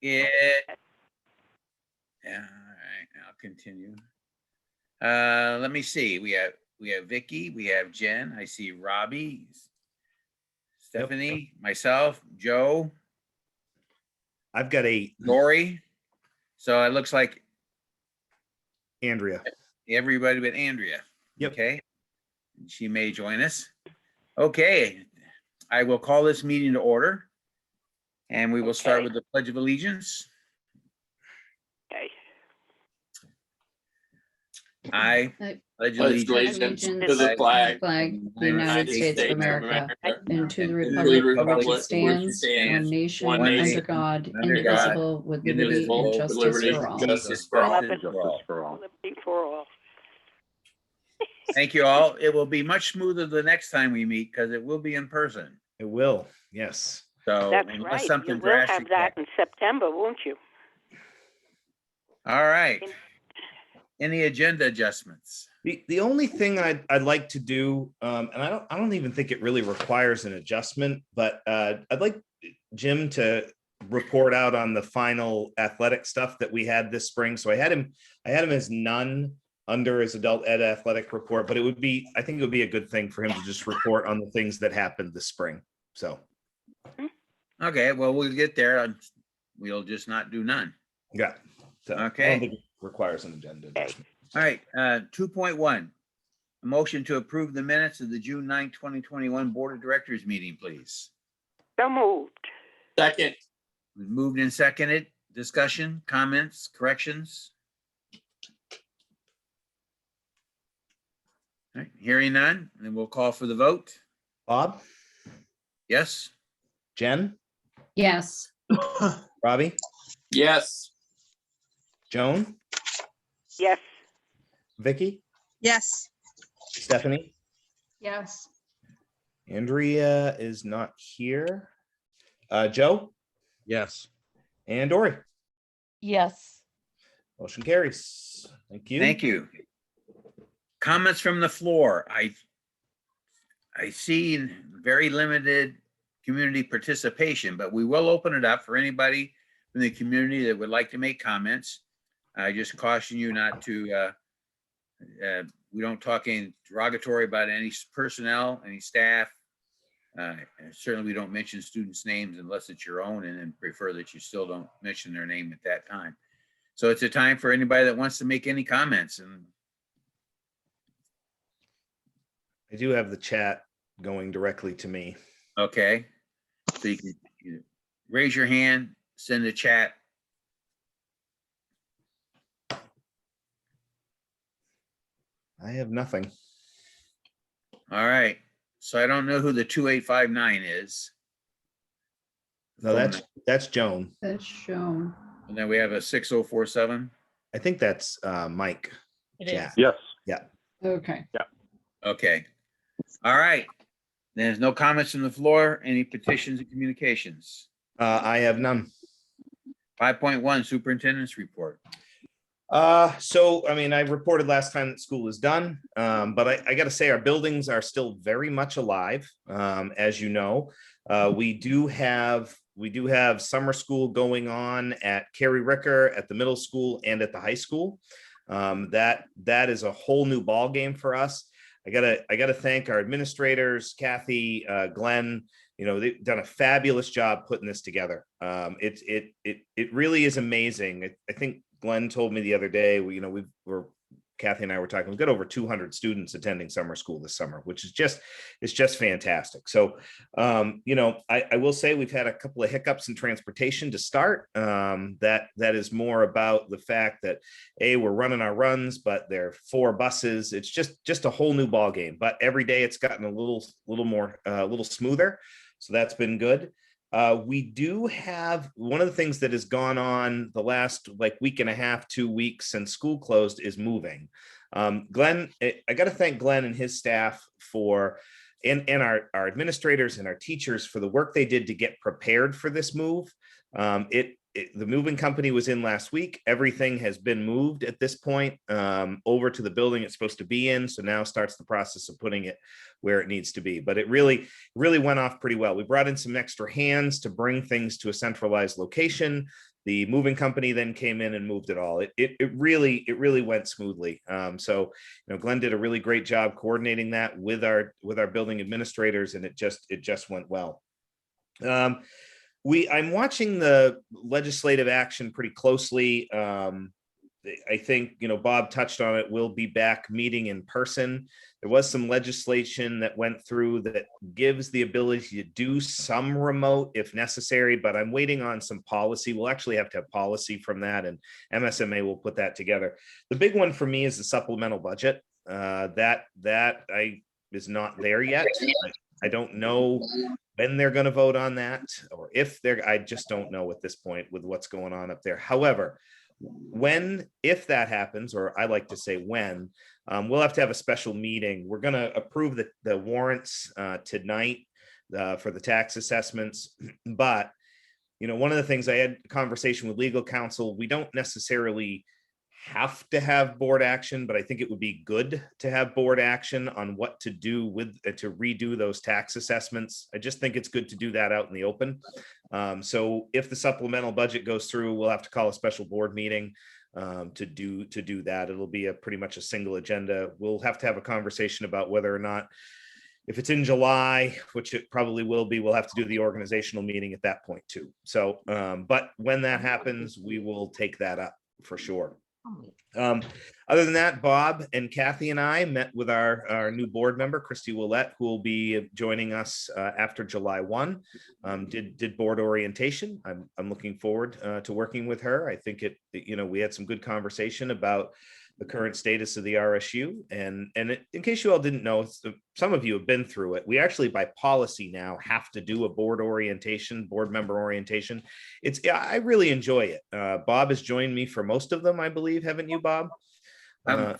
Yeah. All right, I'll continue. Let me see. We have Vicky, we have Jen. I see Robbie, Stephanie, myself, Joe. I've got Lori. So it looks like Andrea. Everybody but Andrea. Yep. Okay. She may join us. Okay. I will call this meeting to order. And we will start with the Pledge of Allegiance. Okay. I pledge allegiance to the flag of the United States of America, and to the republic for which it stands, one nation, under God, indivisible, with liberty and justice for all. Liberty for all. Thank you all. It will be much smoother the next time we meet because it will be in person. It will, yes. So That's unless right. something You will have drastic that in September, won't you? All right. Any agenda adjustments? The only thing I'd like to do, and I don't even think it really requires an adjustment, but I'd like Jim to report out on the final athletic stuff that we had this spring. So I had him as none under his adult ed athletic report, but I think it would be a good thing for him to just report on the things that happened this spring. So. Okay, well, we'll get there. We'll just not do none. Yeah. So okay. I don't think it requires an agenda adjustment. All right, 2.1, a motion to approve the minutes of the June 9, 2021 Board of Directors meeting, please. So moved. Second. Moved and seconded. Discussion, comments, corrections? All right, hearing none, then we'll call for the vote. Bob? Yes. Jen? Yes. Robbie? Yes. Joan? Yes. Vicky? Yes. Stephanie? Yes. Andrea is not here. Joe? Yes. And Dory? Yes. Motion carries. Thank you. Thank you. Comments from the floor. I see very limited community participation, but we will open it up for anybody from the community that would like to make comments. I just caution you not to, we don't talk any derogatory about any personnel, any staff. Certainly we don't mention students' names unless it's your own, and then prefer that you still don't mention their name at that time. So it's a time for anybody that wants to make any comments. And I do have the chat going directly to me. okay, so you can raise your hand, send a chat. I have nothing. All right, so I don't know who the 2859 is. No, that's Joan. That's shown. And then we have a 6047. I think that's Mike. It Jack. is. Yes. Yeah. Okay. Okay. All right. There's no comments from the floor. Any petitions and communications? I have none. 5.1 Superintendent's report. So, I mean, I reported last time that school is done, but I got to say our buildings are still very much alive. As you know, we do have summer school going on at Carey Ricker, at the middle school and at the high school. That is a whole new ball game for us. I gotta thank our administrators, Kathy, Glenn. You know, they've done a fabulous job putting this together. It really is amazing. I think Glenn told me the other day, Kathy and I were talking, we've got over 200 students attending summer school this summer, which is it's just fantastic. So, I will say we've had a couple of hiccups in transportation to start. That is more about the fact that we're running our runs, but there are 4 buses. It's just a whole new ball game. But every day it's gotten a little smoother. So that's been good. We do have one of the things that has gone on the last week and a half, 2 weeks since school closed is moving. Glenn, I got to thank Glenn and his staff and our administrators and our teachers for the work they did to get prepared for this move. The moving company was in last week. Everything has been moved at this point over to the building it's supposed to be in. So now starts the process of putting it where it needs to be. But it really went off pretty well. We brought in some extra hands to bring things to a centralized location. The moving company then came in and moved it all. It really went smoothly. So, Glenn did a really great job coordinating that with our building administrators, and it just went well. I'm watching the legislative action pretty closely. I think, Bob touched on it. We'll be back meeting in person. There was some legislation that went through that gives the ability to do some remote if necessary, but I'm waiting on some policy. We'll actually have to have policy from that, and MSMA will put that together. The big one for me is the supplemental budget. That is not there yet. I don't know when they're going to vote on that, or if I just don't know at this point with what's going on up there. However, if that happens, or I like to say when, we'll have to have a special meeting. We're going to approve the warrants tonight for the tax assessments. But, one of the things, I had a conversation with legal counsel, we don't necessarily have to have board action, but I think it would be good to have board action on what to do to redo those tax assessments. I just think it's good to do that out in the open. So if the supplemental budget goes through, we'll have to call a special board meeting to do that. It'll be pretty much a single agenda. We'll have to have a conversation about whether or not, if it's in July, which it probably will be, we'll have to do the organizational meeting at that point too. So, but when that happens, we will take that up for sure. Other than that, Bob and Kathy and I met with our new board member, Christy Willett, who will be joining us after July 1. Did board orientation. I'm looking forward to working with her. I think we had some good conversation about the current status of the RSU. And in case you all didn't know, some of you have been through it. We actually, by policy now, have to do a board member orientation. I really enjoy it. Bob has joined me for most of them, I believe. Haven't you, Bob?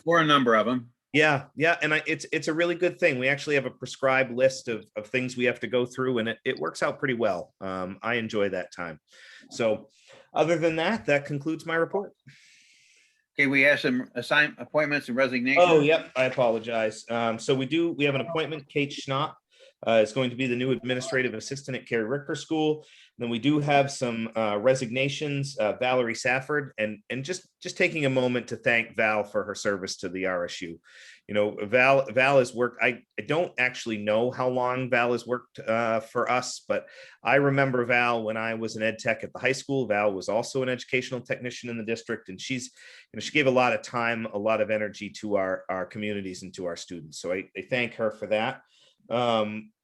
For a number of them. Yeah. And it's a really good thing. We actually have a prescribed list of things we have to go through, and it works out pretty well. I enjoy that time. So other than that, that concludes my report. Okay, we have some appointments and resignations. Oh, yep. I apologize. So we have an appointment. Kate Schnapp is going to be the new administrative assistant at Carey Ricker School. Then we do have some resignations. Valerie Safford, and just taking a moment to thank Val for her service to the RSU. Val has worked. I don't actually know how long Val has worked for us, but I remember Val when I was an ed tech at the high school. Val was also an educational technician in the district, and she gave a lot of time, a lot of energy to our communities and to our students. So I thank her for that.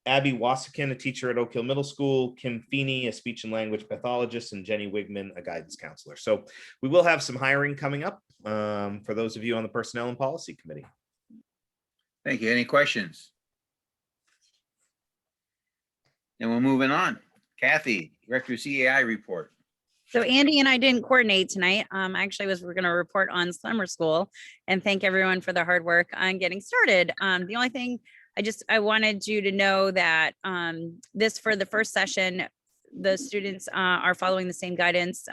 Abby Wassikin, a teacher at Oak Hill Middle School, Kim Feeney, a speech and language pathologist, and Jenny Wigman, a guidance counselor. So we will have some hiring coming up for those of you on the Personnel and Policy Committee. Thank you. Any questions? And we're moving on. Kathy, Director of CAI report. So Andy and I didn't coordinate tonight. Actually, we're going to report on summer school and thank everyone for their hard work on getting started. The only thing I wanted you to know that for the first session, the students are following the same guidance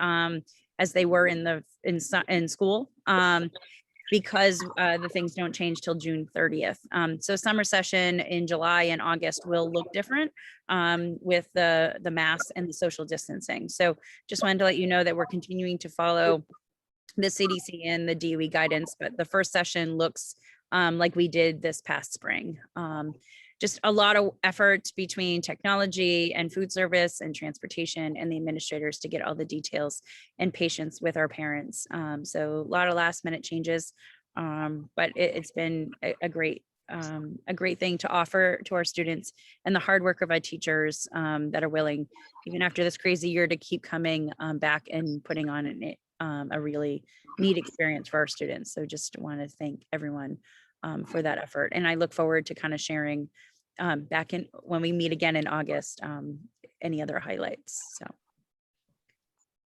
as they were in school because the things don't change till June 30th. So summer session in July and August will look different with the masks and the social distancing. So just wanted to let you know that we're continuing to follow the CDC and the DOE guidance, but the first session looks like we did this past spring. Just a lot of effort between technology and food service and transportation and the administrators to get all the details and patience with our parents. So a lot of last minute changes, but it's been a great thing to offer to our students and the hard work of our teachers that are willing, even after this crazy year, to keep coming back and putting on a really neat experience for our students. So just want to thank everyone for that effort. And I look forward to kind of sharing back in when we meet again in August, any other highlights. So.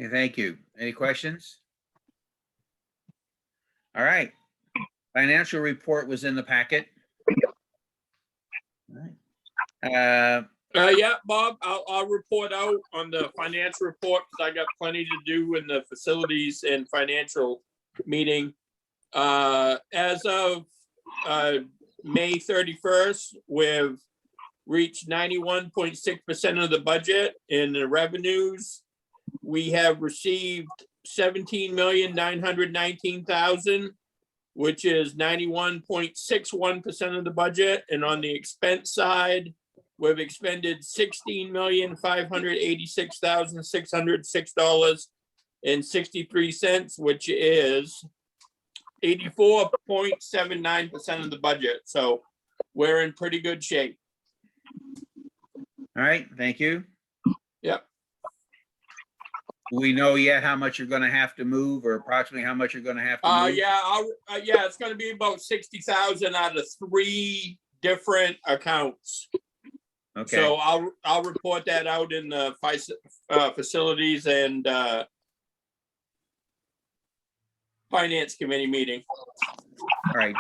Okay, thank you. Any questions? All right. Financial report was in the packet. All right. Yeah, Bob, I'll report out on the financial report because I got plenty to do in the facilities and financial meeting. As of May 31st, we've reached 91.6% of the budget in the revenues. we have received 17,919,000, which is 91.61% of the budget. And on the expense side, we've expended $16,586,606.63, which is 84.79% of the budget. So we're in pretty good shape. All right, thank you. Yep. Do we know yet how much you're gonna have to move, or approximately how much you're gonna have to move? Yeah, it's gonna be about 60,000 out of 3 different accounts. Okay, So I'll report that out in the facilities and finance committee meeting. all right.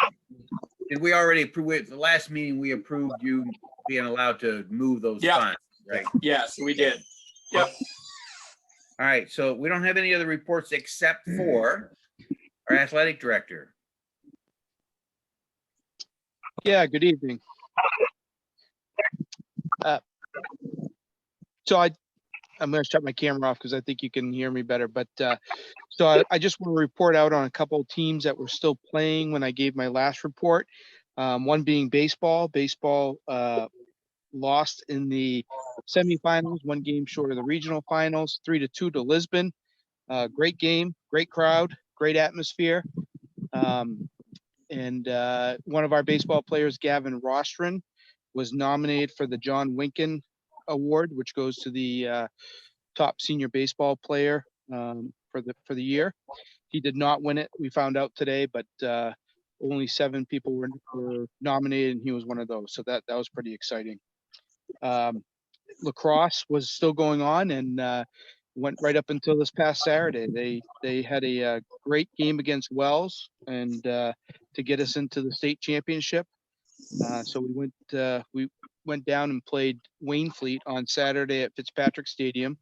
Did we already approve it? The last meeting, we approved you being allowed to move those Yeah. funds, right? Yes, we did. Yep. All right, so we don't have any other reports except for our athletic director. Yeah, good evening. So I'm going to shut my camera off because I think you can hear me better. But so I just want to report out on a couple of teams that were still playing when I gave my last report. One being baseball. Baseball lost in the semifinals, 1 game short of the regional finals, 3-2 to Lisbon. Great game, great crowd, great atmosphere. And one of our baseball players, Gavin Rostron, was nominated for the John Winkin Award, which goes to the top senior baseball player for the year. He did not win it. We found out today, but only 7 people were nominated, and he was one of those. So that was pretty exciting. Lacrosse was still going on and went right up until this past Saturday. They had a great game against Wells and to get us into the state championship. So we went down and played Waynfleet on Saturday at Fitzpatrick Stadium.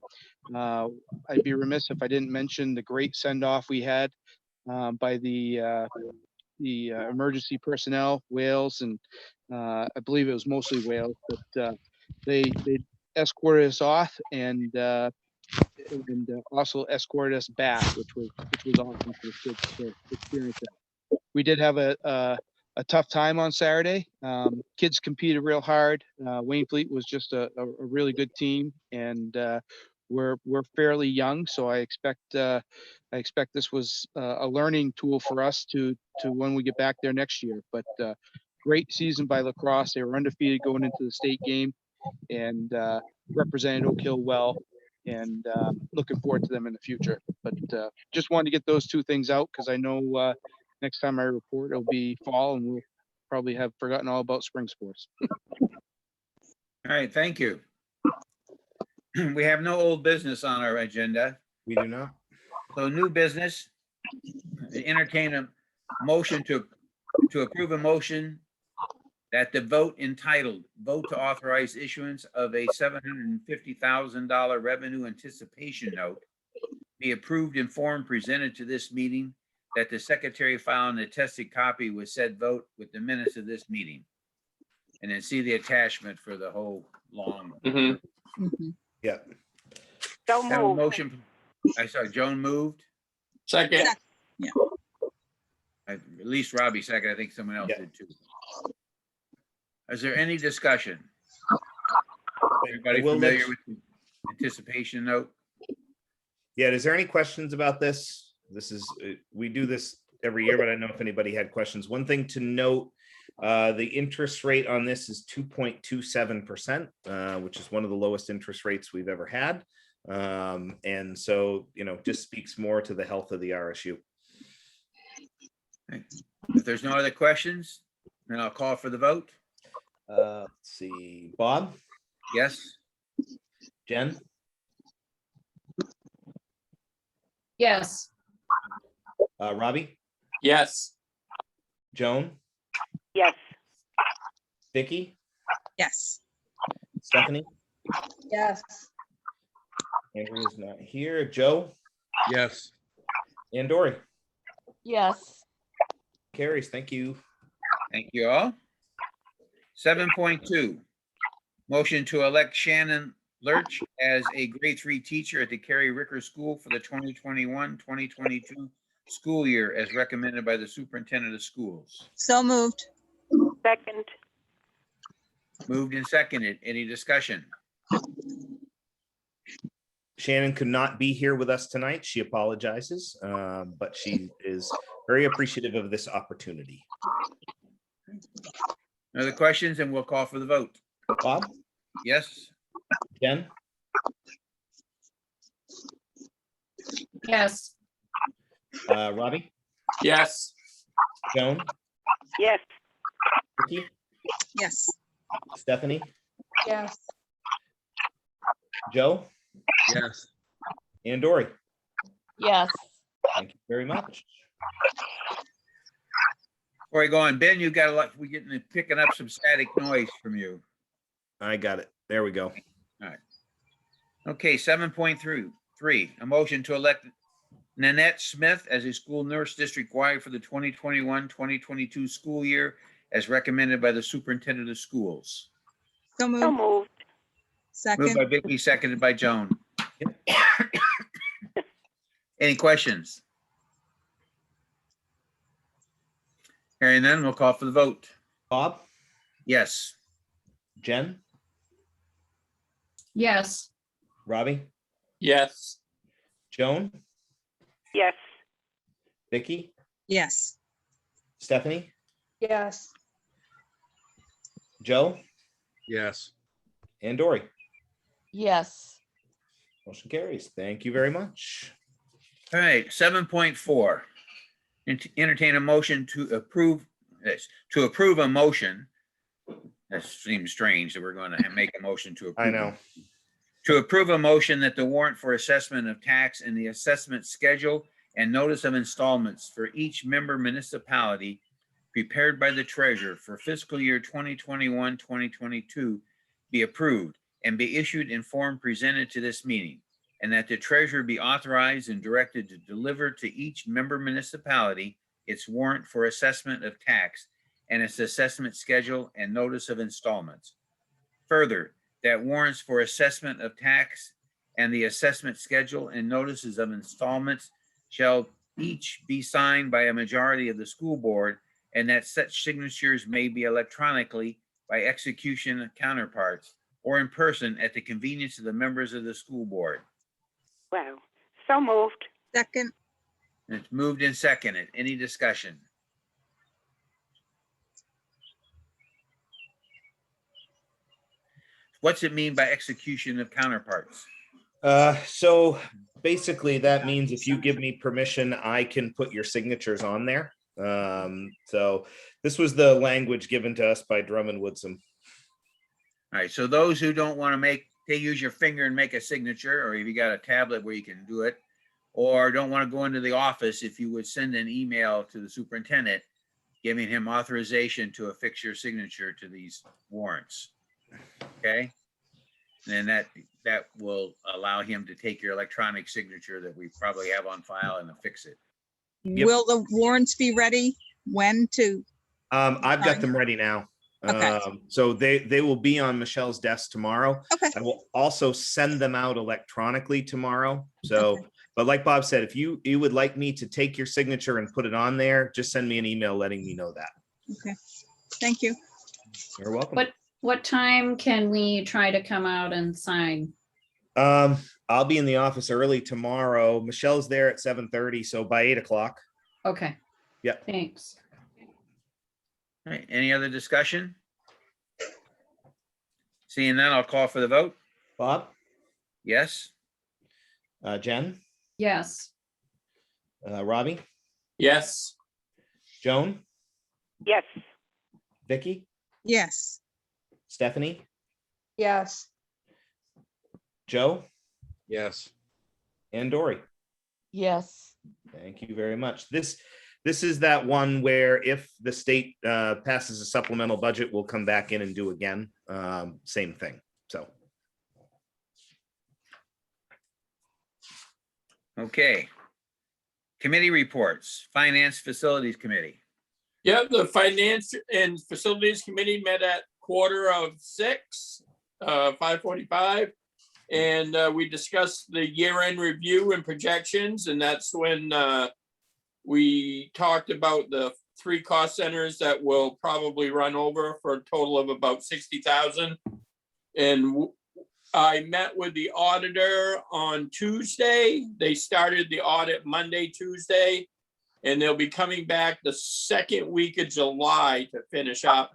I'd be remiss if I didn't mention the great send-off we had by the emergency personnel, Wales, and I believe it was mostly Wales, but they escorted us off and also escorted us back, which was awesome for the kids to experience that. We did have a tough time on Saturday. Kids competed real hard. Waynfleet was just a really good team, and we're fairly young, so I expect this was a learning tool for us to when we get back there next year. But great season by Lacrosse. They were undefeated going into the state game and represented Oak Hill well, and looking forward to them in the future. But just wanted to get those 2 things out because I know next time I report it'll be fall and we'll probably have forgotten all about spring sports. All right, thank you. We have no old business on our agenda. We do not. So new business, entertain a motion to approve a motion that the vote entitled "Vote to Authorize Issuance of a $750,000 Revenue Anticipation Note" be approved in form presented to this meeting, that the secretary file an attested copy with said vote with the minutes of this meeting. And then see the attachment for the whole long. Mhm. Yeah. So Have a moved. motion. Joan moved. Second. At least Robbie second. I think someone else Yeah. did too. Is there any discussion? Everybody We'll familiar with the anticipation note? Yeah, is there any questions about this? This is, we do this every year, but I don't know if anybody had questions. One thing to note, the interest rate on this is 2.27%, which is one of the lowest interest rates we've ever had. And so, just speaks more to the health of the RSU. If there's no other questions, then I'll call for the vote. Let's see, Bob, Yes? Jen, Yes. Robbie, Yes. Joan, Yes. Vicky, Yes. Stephanie, Yes. Andrea's not here, Joe, Yes. and Dory. Yes. Carries, thank you. Thank you all. 7.2, motion to elect Shannon Lurch as a grade 3 teacher at the Carrie Ricker School for the 2021-2022 school year as recommended by the superintendent of schools. So moved. second, Moved and seconded. Any discussion? Shannon could not be here with us tonight. She apologizes, but she is very appreciative of this opportunity. No other questions, and we'll call for the vote. Bob, Yes? Jen, Yes. Robbie, Yes. Joan, yes, Vicky, Yes. Stephanie, Yes. Joe, Yes. and Dory. Yes. Thank you very much. Before I go on, Ben, you got a lot, we're getting, picking up some static noise from you. I got it. There we go. Okay, 7.3, a motion to elect Nanette Smith as a school nurse district-wide for the 2021-2022 school year as recommended by the superintendent of schools. So so moved. moved, Moved Second. by Vicky, seconded by Joan. Any questions? Hearing none, we'll call for the vote. Bob, Yes. Jen, Yes. Robbie, Yes. Joan, yes, Vicky, Yes. Stephanie, Yes. Joe, Yes. and Dory. Yes. Motion carries. Thank you very much. All right, 7.4. Entertain a motion to approve this, to approve a motion. That seems strange that we're going to make a motion to approve. I know. To approve a motion that the warrant for assessment of tax and the assessment schedule and notice of installments for each member municipality prepared by the treasurer for fiscal year 2021-2022 be approved and be issued in form presented to this meeting, and that the treasurer be authorized and directed to deliver to each member municipality its warrant for assessment of tax and its assessment schedule and notice of installments. Further, that warrants for assessment of tax and the assessment schedule and notices of installments shall each be signed by a majority of the school board, and that such signatures may be electronically by execution counterparts or in person at the convenience of the members of the school board. wow, so moved, Second. And it's moved and seconded. Any discussion? What's it mean by execution of counterparts? So basically that means if you give me permission, I can put your signatures on there. So this was the language given to us by Drummond Woodsum. All right, so those who don't want to use your finger and make a signature, or if you got a tablet where you can do it, or don't want to go into the office, if you would send an email to the superintendent, giving him authorization to affix your signature to these warrants. Okay? And then that will allow him to take your electronic signature that we probably have on file and affix it. Yep. Will the warrants be ready? When to? I've got them ready now. Okay. So they will be on Michelle's desk tomorrow. Okay. I will also send them out electronically tomorrow. So, Okay. but like Bob said, if you would like me to take your signature and put it on there, just send me an email letting me know that. Okay. Thank you. You're welcome. What time can we try to come out and sign? I'll be in the office early tomorrow. Michelle's there at 7:30, so by 8 o'clock. Okay. Yeah. Thanks. All right, any other discussion? Seeing none, I'll call for the vote. Bob, Yes? Jen, Yes. Robbie, Yes. Joan, yes, Vicky, Yes. Stephanie, Yes. Joe, Yes. and Dory. Yes. Thank you very much. This is that one where if the state passes a supplemental budget, we'll come back in and do again. Same thing. So Okay. Committee reports, Finance Facilities Committee. Yeah, the Finance and Facilities Committee met at 5:45. And we discussed the year-end review and projections, and that's when we talked about the 3 cost centers that will probably run over for a total of about 60,000. And I met with the auditor on Tuesday. They started the audit Monday, Tuesday, and they'll be coming back the second week of July to finish up.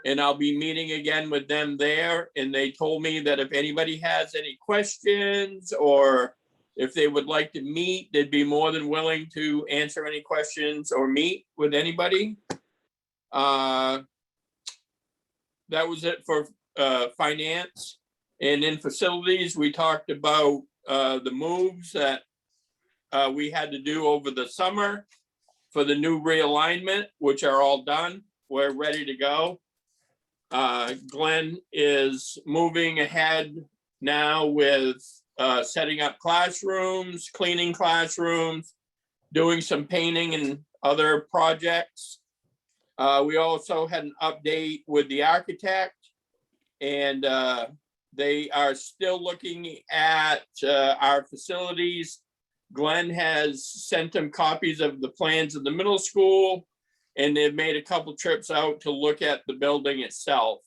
And I'll be meeting again with them there. And they told me that if anybody has any questions or if they would like to meet, they'd be more than willing to answer any questions or meet with anybody. That was it for finance. And in facilities, we talked about the moves that we had to do over the summer for the new realignment, which are all done. We're ready to go. Glenn is moving ahead now with setting up classrooms, cleaning classrooms, doing some painting and other projects. We also had an update with the architect, and they are still looking at our facilities. Glenn has sent them copies of the plans of the middle school, and they've made a couple trips out to look at the building itself.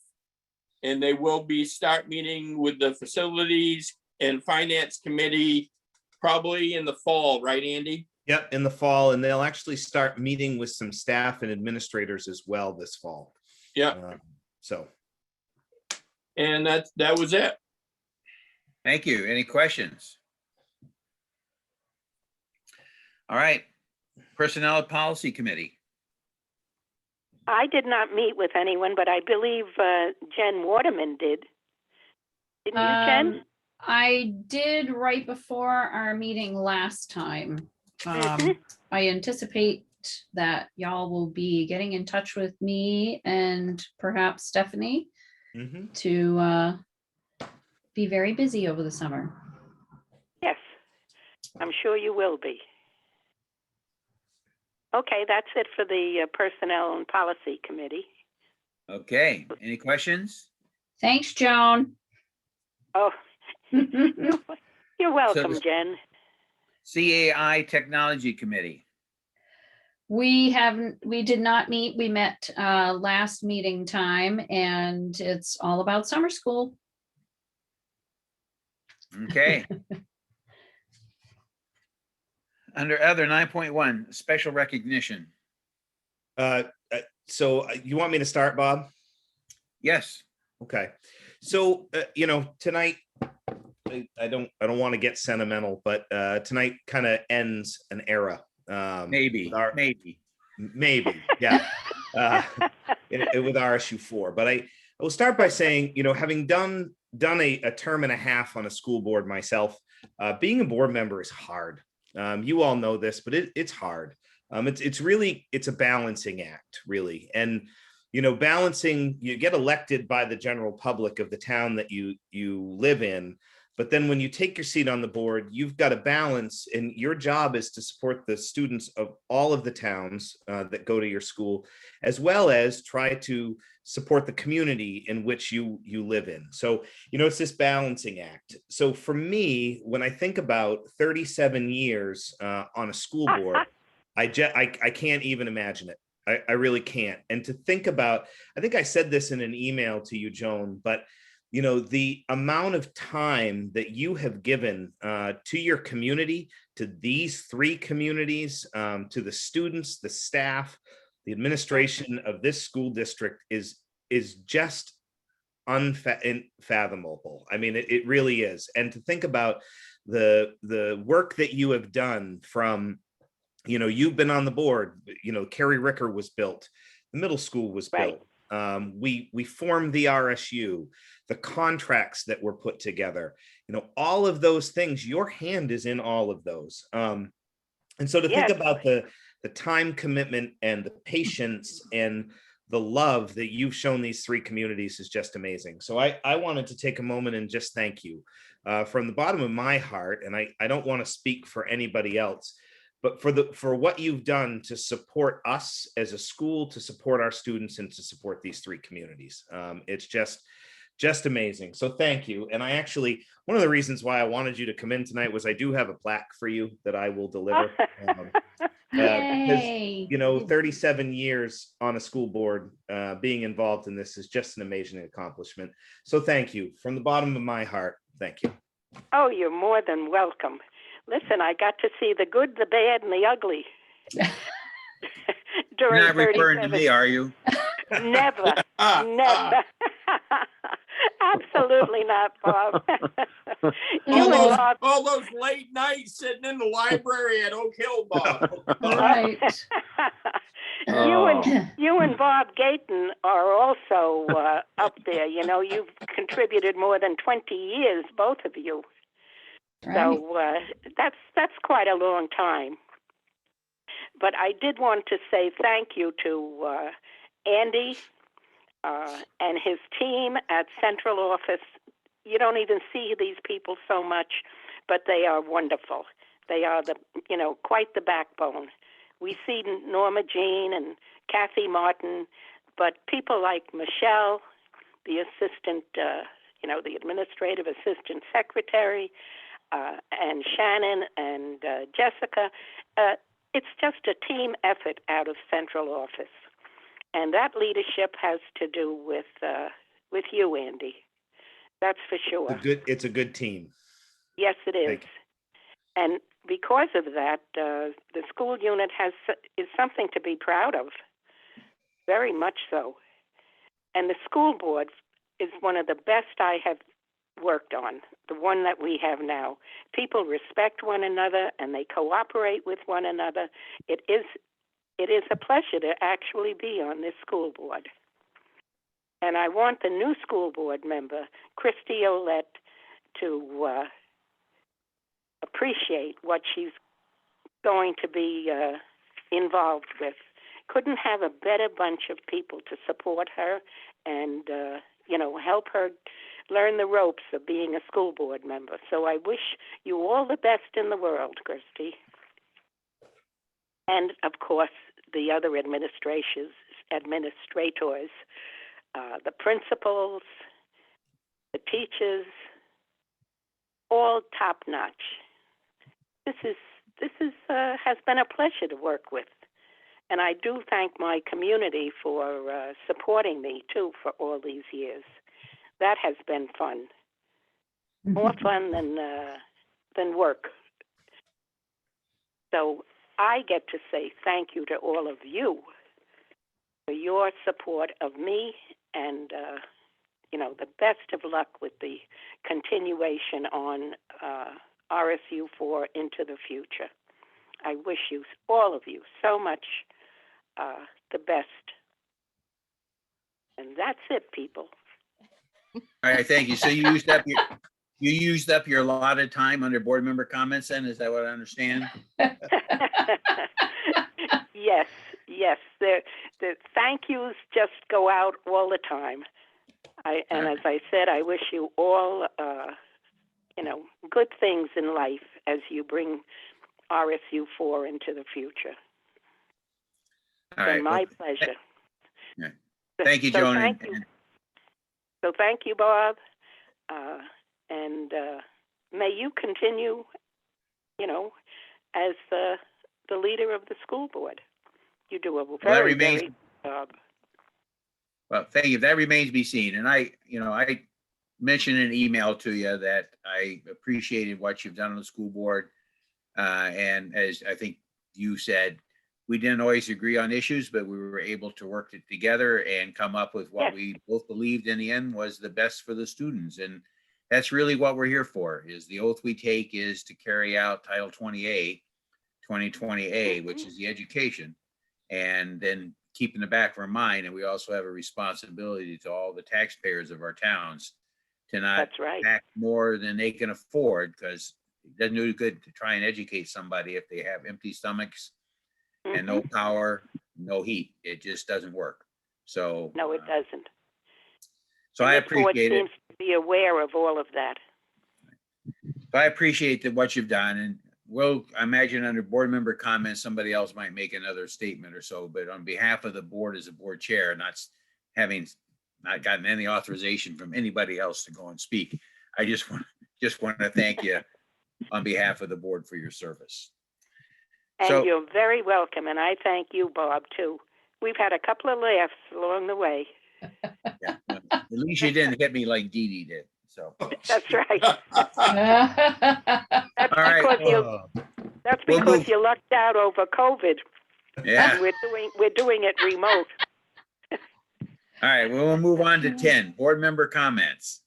And they will be start meeting with the facilities and finance committee probably in the fall, right, Andy? Yep, in the fall, and they'll actually start meeting with some staff and administrators as well this fall. Yeah. So. And that was it. Thank you. Any questions? All right. Personnel Policy Committee. I did not meet with anyone, but I believe Jen Waterman did. Didn't you, Jen? I did right before our meeting last time. Mhm. I anticipate that y'all will be getting in touch with me and perhaps Stephanie to be very busy over the summer. Yes, I'm sure you will be. Okay, that's it for the Personnel and Policy Committee. Okay. Any questions? Thanks, Joan. Oh, you're welcome, So- Jen. CAI Technology Committee. We did not meet. We met last meeting time, and it's all about summer school. Okay. Under other 9.1, special recognition. So you want me to start, Bob? Yes. Okay. So, tonight, I don't want to get sentimental, but tonight kind of ends an era. Maybe. Maybe, yeah. With RSU 4. But I will start by saying, having done a term and a half on a school board myself, being a board member is hard. You all know this, but it's hard. It's a balancing act, really. And, balancing, you get elected by the general public of the town that you live in. But then when you take your seat on the board, you've got to balance, and your job is to support the students of all of the towns that go to your school, as well as try to support the community in which you live in. So, it's this balancing act. So for me, when I think about 37 years on a school board, I can't even imagine it. I really can't. And to think about, I think I said this in an email to you, Joan, but the amount of time that you have given to your community, to these 3 communities, to the students, the staff, the administration of this school district is just unfathomable. I mean, it really is. And to think about the work that you have done from, you've been on the board, Carrie Ricker was built, the middle school was built. We formed the RSU, the contracts that were put together, all of those things, your hand is in all of those. And so to think about the time commitment and the patience and the love that you've shown these 3 communities is just amazing. So I wanted to take a moment and just thank you from the bottom of my heart. And I don't want to speak for anybody else, but for what you've done to support us as a school, to support our students, and to support these 3 communities. It's just just amazing. So thank you. And I actually, one of the reasons why I wanted you to come in tonight was I do have a plaque for you that I will deliver. Because, Yay. you know, 37 years on a school board, being involved in this is just an amazing accomplishment. So thank you from the bottom of my heart. Thank you. Oh, you're more than welcome. Listen, I got to see the good, the bad, and the ugly. You're During not referring to 37 me, are you? Never, never. Absolutely not, Bob. You and Bob. All those late nights sitting in the library at Oak Hill, Bob. Right. You and Bob Gayton are also up there. You know, you've contributed more than 20 years, both of you. Right. So that's quite a long time. But I did want to say thank you to Andy and his team at Central Office. You don't even see these people so much, but they are wonderful. They are quite the backbone. We see Norma Jean and Kathy Martin, but people like Michelle, the assistant, the administrative assistant secretary, and Shannon and Jessica, it's just a team effort out of Central Office. And that leadership has to do with you, Andy. That's for sure. It's a good team. Yes, it is. And because of that, the school unit is something to be proud of. Very much so. And the school board is one of the best I have worked on, the one that we have now. People respect one another and they cooperate with one another. It is a pleasure to actually be on this school board. And I want the new school board member, Christy Olette, to appreciate what she's going to be involved with. Couldn't have a better bunch of people to support her and, help her learn the ropes of being a school board member. So I wish you all the best in the world, Christy. And, of course, the other administrators, the principals, the teachers, all top notch. This has been a pleasure to work with, and I do thank my community for supporting me too for all these years. That has been fun, more fun than work. So I get to say thank you to all of you for your support of me, and the best of luck with the continuation on RSU 4 into the future. I wish you, all of you, so much the best. And that's it, people. All right, thank you. So you used up your allotted time under board member comments then? Is that what I understand? Yes. The thank yous just go out all the time. And as I said, I wish you all, good things in life as you bring RSU 4 into the future. All right. My pleasure. Yeah. Thank you, Joan. Thank you. So thank you, Bob. And may you continue, as the leader of the school board. You do a very good job. Well, thank you. That remains to be seen. And I mentioned in an email to you that I appreciated what you've done on the school board. And as I think you said, we didn't always agree on issues, but we were able to work it together and come up with what we both believed in the end was the best for the students. And that's really what we're here for, is the oath we take is to carry out Title 20A, 2020A, which is the education. And then keep in the back of our mind, and we also have a responsibility to all the taxpayers of our towns to not tax more than they can afford, because it doesn't do good to try and educate somebody if they have empty stomachs and no power, no heat. It just doesn't work. So no, it doesn't. So I appreciate it. Seems to be aware of all of that. So I appreciate what you've done, and I imagine under board member comments, somebody else might make another statement or so, but on behalf of the board as a board chair, not not gotten any authorization from anybody else to go and speak. I just want to thank you on behalf of the board for your service. And So- you're very welcome, and I thank you, Bob, too. We've had a couple of laughs along the way. Yeah, at least you didn't hit me like Dee Dee did. So, That's right. That's all right. because you Oh, that's We'll because move. you lucked out over COVID. Yeah. We're doing it remote. All right. We'll move on to 10 board member comments.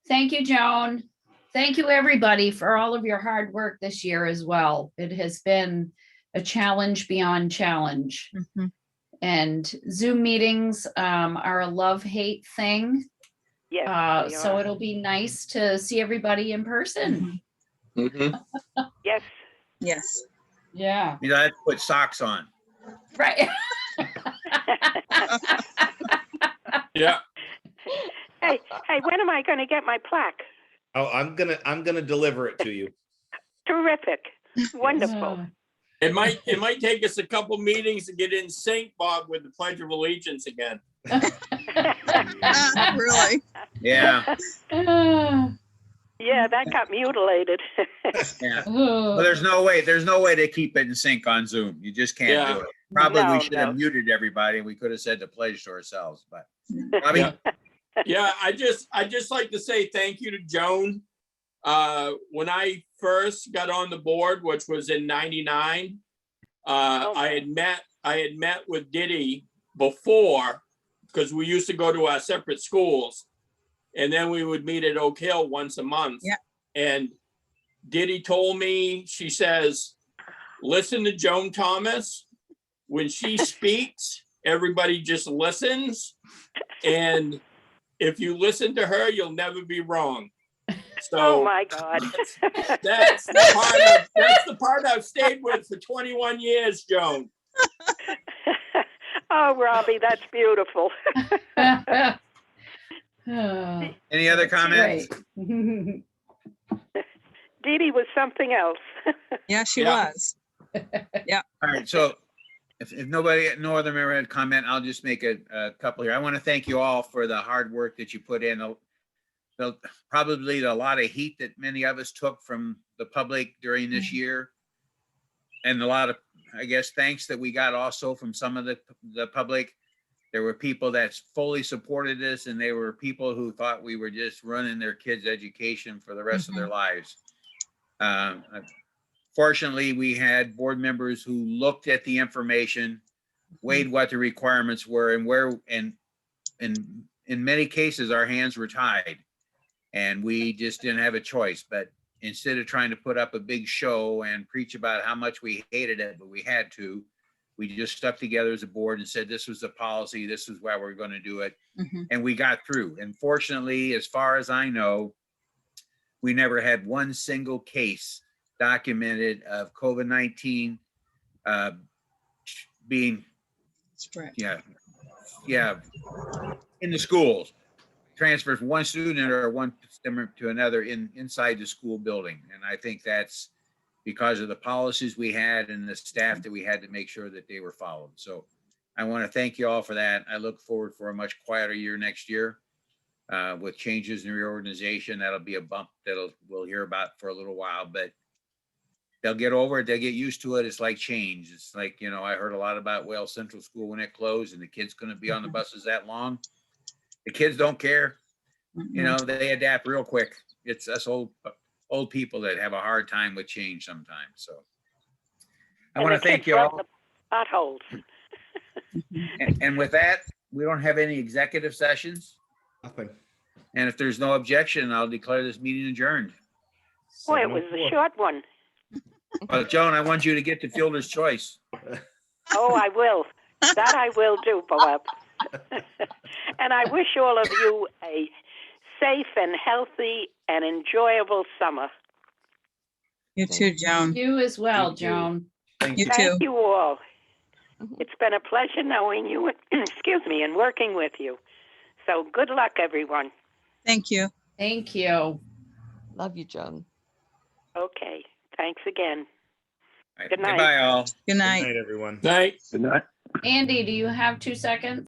Thank you, Joan. Thank you, everybody, for all of your hard work this year as well. It has been a challenge beyond challenge. Mhm. And Zoom meetings are a love-hate thing. Yes, they So are. it'll be nice to see everybody in person. Mhm. Yes. Yes. Yeah. You know, I have to put socks on. Right. Yeah. Hey, when am I going to get my plaque? oh, I'm gonna deliver it to you. Terrific. Wonderful. It might take us a couple meetings to get in sync, Bob, with the Pledge of Allegiance again. Really? Yeah. Yeah, that got mutilated. Yeah. Well, there's no way to keep it in sync on Zoom. You just can't Yeah. do it. Probably we No, should have no. muted everybody and we could have said the pledge to ourselves, but Bobby, Yeah. Yeah, I just like to say thank you to Joan. When I first got on the board, which was in '99, I had met with Diddy before, because we used to go to our separate schools, and then we would meet at Oak Hill once a month. Yeah. And Diddy told me, she says, listen to Joan Thomas. When she speaks, everybody just listens. And if you listen to her, you'll never be wrong. So Oh my God. that's the part I've stayed with for 21 years, Joan. Oh, Robbie, that's beautiful. any other comments? Right. Dee Dee was something else. Yeah, she Yeah. was. All right, so if no other member had comment, I'll just make a couple here. I want to thank you all for the hard work that you put in. Probably a lot of heat that many of us took from the public during this year. And a lot of, I guess, thanks that we got also from some of the public. There were people that fully supported this, and there were people who thought we were just running their kids' education for the rest of their lives. Fortunately, we had board members who looked at the information, weighed what the requirements were, and in many cases, our hands were tied. And we just didn't have a choice. But instead of trying to put up a big show and preach about how much we hated it, but we had to, we just stuck together as a board and said, this was the policy, this is why we're going to do it. Mhm. And we got through. And fortunately, as far as I know, we never had one single case documented of COVID-19 being, Spread. yeah, in the schools. Transfer from one student or one student to another inside the school building. And I think that's because of the policies we had and the staff that we had to make sure that they were followed. So I want to thank you all for that. I look forward for a much quieter year next year with changes in reorganization. That'll be a bump we'll hear about for a little while, but they'll get over it. They'll get used to it. It's like change. It's like, I heard a lot about Wales Central School when it closed and the kids couldn't be on the buses that long. The kids don't care. They adapt real quick. It's us old people that have a hard time with change sometimes. So I want to thank you all. Potholes. And with that, we don't have any executive sessions. Nothing. And if there's no objection, I'll declare this meeting adjourned. Boy, it was a short one. Joan, I want you to get to Fielder's Choice. Oh, I will. That I will do, Bob. And I wish all of you a safe and healthy and enjoyable summer. You too, Joan. You as well, Thank you. Joan. Thank You you. too. Thank you all. It's been a pleasure knowing you, excuse me, and working with you. So good luck, everyone. Thank you. Thank you. Love you, Joan. Okay. Thanks again. All right, Good night. Goodbye, all. Good Good night. night, everyone. Thanks. Good night. Andy, do you have 2 seconds?